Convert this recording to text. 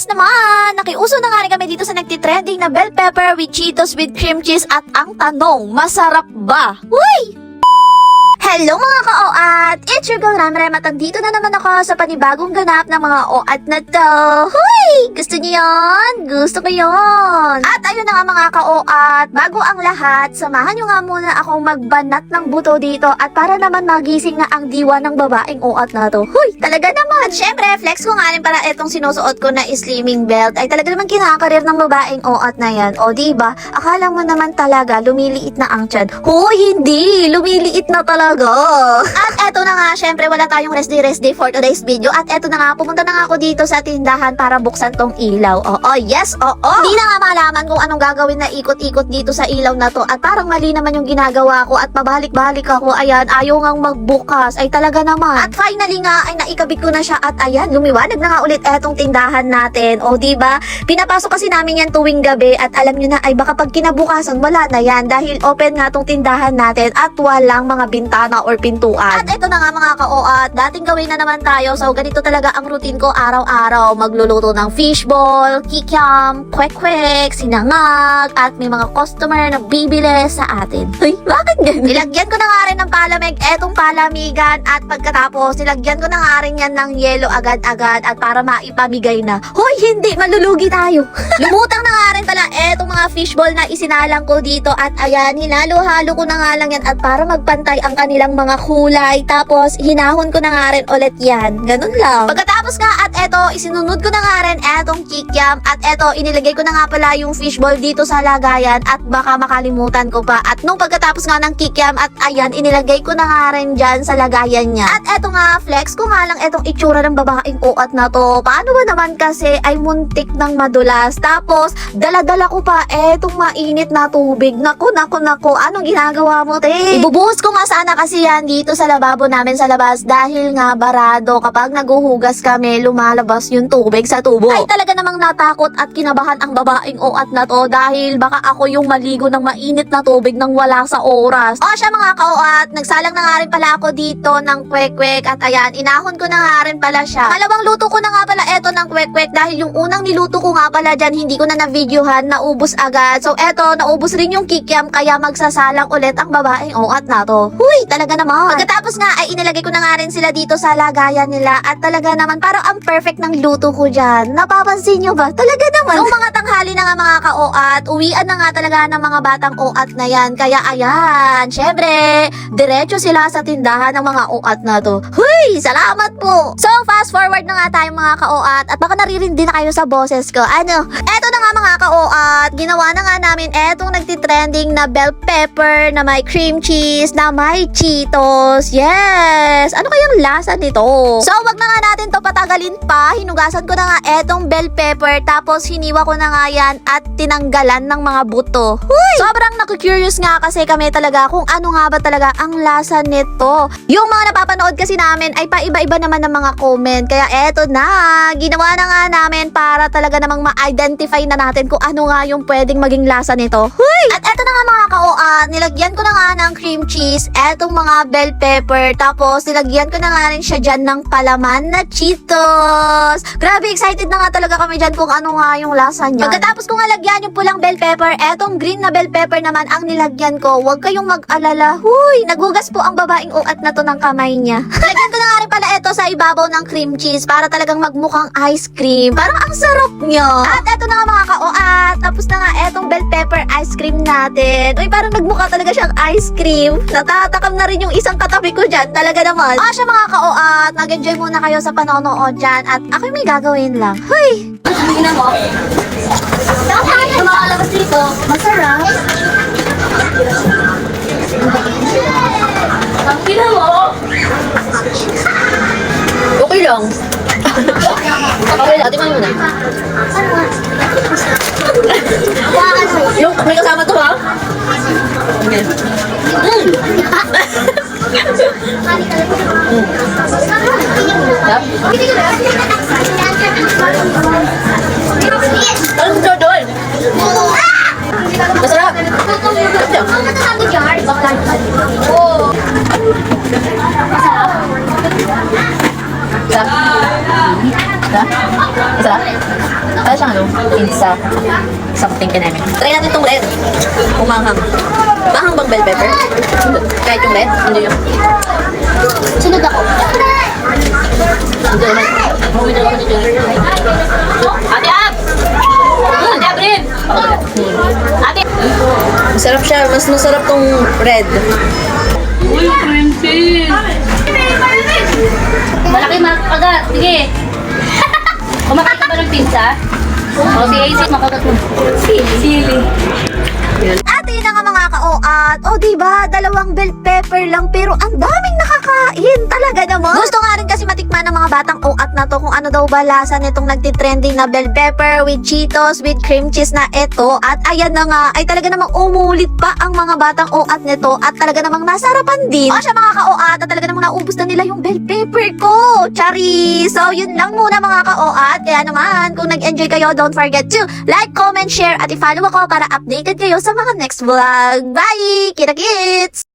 yes naman! Nakiuso na nga rin kami dito sa nagtitrending na bell pepper with Cheetos with cream cheese at ang tanong, masarap ba? Uy! Hello mga ka-OAT! It's your girl Ramrem at andito na naman ako sa panibagong ganap ng mga OAT na to. Huy! Gusto niyo yon? Gusto ko yon! At ayun na nga mga ka-OAT, bago ang lahat, samahan niyo nga muna akong magbanat ng buto dito at para naman magising na ang diwa ng babaeng OAT na to. Huy! Talaga naman! At syempre, flex ko nga rin para itong sinusuot ko na slimming belt ay talaga naman kinakarir ng babaeng OAT na yan. O diba? Akala mo naman talaga lumiliit na ang tiyan. Huy! Hindi! Lumiliit na talaga. At eto na nga, syempre wala tayong rest day for today's video. At eto na nga, pumunta na nga ako dito sa tindahan para buksan tong ilaw. Oo, yes, oo. Hindi na nga malaman kung anong gagawin na ikot-ikot dito sa ilaw na to. At parang mali naman yung ginagawa ko at pabalik-balik ako. Ayan, ayaw ngang magbukas. Ay talaga naman. At finally nga, ay naikabit ko na siya. At ayan, lumiwanag na nga ulit etong tindahan natin. O diba? Pinapasok kasi namin yan tuwing gabi. At alam nyo na, ay baka pag kinabukasan, wala na yan. Dahil open nga tong tindahan natin at walang mga bintana or pintuan. At ito na nga mga ka-OAT, dating gawin na naman tayo. So ganito talaga ang routine ko araw-araw. Magluluto ng fishball, kikiam, kwek-kwek, sinangag, at may mga customer na bibili sa atin. Uy, bakit ganun? Nilagyan ko na nga rin ng palamig etong palamigan at pagkatapos nilagyan ko na nga rin yan ng yelo agad-agad at para maipamigay na. Hoy, hindi, malulugi tayo. Lumutang na nga rin pala etong mga fishball na isinalang ko dito at ayan, hinalo-halo ko na nga lang yan at para magpantay ang kanilang mga kulay. Tapos, hinahon ko na nga rin ulit yan. Ganun lang. Pagkatapos nga at eto, isinunod ko na nga rin etong kikiam at eto, inilagay ko na nga pala yung fishball dito sa lagayan at baka makalimutan ko pa. At nung pagkatapos nga ng kikiam at ayan, inilagay ko na nga rin dyan sa lagayan niya. At eto nga, flex ko nga lang etong itsura ng babaeng OAT na to. Paano ba naman kasi ay muntik ng madulas. Tapos, dala-dala ko pa etong mainit na tubig. Naku, anong ginagawa mo, te? Ibubuhos ko nga sana kasi yan dito sa lababo namin sa labas dahil nga barado kapag naguhugas kami lumalabas yung tubig sa tubo. Ay talaga namang natakot at kinabahan ang babaeng OAT na to dahil baka ako yung maligo ng mainit na tubig nang wala sa oras. O siya mga ka-OAT, nagsalang na nga rin pala ako dito ng kwek-kwek at ayan, inahon ko na nga rin pala siya. Malawang luto ko na nga pala eto ng kwek-kwek dahil yung unang niluto ko nga pala dyan hindi ko na na-videohan, naubos agad. So eto, naubos rin yung kikiam kaya magsasalang ulit ang babaeng OAT na to. Huy, talaga naman. Pagkatapos nga ay inilagay ko na nga rin sila dito sa lagayan nila at talaga naman parang ang perfect ng luto ko dyan. Napapansin nyo ba? Talaga naman. Nung mga tanghali na nga mga ka-OAT, uwian na nga talaga ng mga batang OAT na yan. Kaya ayan, syempre, diretso sila sa tindahan ng mga OAT na to. Huy, salamat po. So, fast forward na nga tayo mga ka-OAT at baka naririndi na kayo sa boses ko. Ano? Eto na nga mga ka-OAT, ginawa na nga namin etong nagtitrending na bell pepper na may cream cheese na may Cheetos. Yes! Ano kayang lasa nito? So, wag na nga natin to patagalin pa. Hinugasan ko na nga etong bell pepper tapos hiniwa ko na nga yan at tinanggalan ng mga buto. Huy! Sobrang naku-curious nga kasi kami talaga kung ano nga ba talaga ang lasa nito. Yung mga napapanood kasi namin ay paiba-iba naman ng mga comment. Kaya eto na, ginawa na nga namin para talaga namang ma-identify na natin kung ano nga yung pwedeng maging lasa nito. Huy! At eto na nga mga ka-OAT, nilagyan ko na nga ng cream cheese etong mga bell pepper. Tapos, nilagyan ko na nga rin siya dyan ng palaman na Cheetos. Grabe, excited na nga talaga kami dyan kung ano nga yung lasa niya. Pagkatapos ko nga lagyan yung pulang bell pepper, etong green na bell pepper naman ang nilagyan ko. Huwag kayong mag-alala. Huy, nagugas po ang babaeng OAT na to ng kamay niya. Lagyan ko na nga rin pala eto sa ibabaw ng cream cheese para talagang magmukhang ice cream. Parang ang sarap niya. At eto na nga mga ka-OAT, tapos na nga etong bell pepper ice cream natin. Uy, parang nagmukha talaga siyang ice cream. Natatakam na rin yung isang katabi ko dyan. Talaga naman. O siya mga ka-OAT, nag-enjoy muna kayo sa panonood dyan at ako may gagawin lang. Huy! Tingnan mo. Yung mga labas dito, masarap. Tingnan mo. Okay lang. Okay lang. Tingnan mo muna. Yung may kasama to ha? Okay. Ano ito doon? Masarap. Masarap. Kaya siyang ano, pizza. Something kineme. Try natin itong red. Umahang. Mahang bang bell pepper? Kahit yung red? Hindi yung. Sunod ako. Hindi naman. Ate Ab! Ate Abrin! Ate! Masarap siya. Mas masarap tong red. Uy, cream cheese! Malaki makagat. Sige. Kumakain ka ba ng pizza? O si AC makagat mo. Sili. At yun na nga mga ka-oat. O diba, dalawang bell pepper lang pero ang daming nakakain. Talaga naman. Gusto nga rin kasi matikman ng mga batang oat na to kung ano daw ba lasa nitong nagtitrending na bell pepper with Cheetos with cream cheese na ito. At ayan na nga, ay talaga namang umulit pa ang mga batang oat nito at talaga namang nasarapan din. O siya mga ka-oat at talaga namang naubos na nila yung bell pepper ko. Chari! So yun lang muna mga ka-oat. Kaya naman, kung nag-enjoy kayo, don't forget to like, comment, share at i-follow ako para updated kayo sa mga next vlog. Bye! Kita-kits!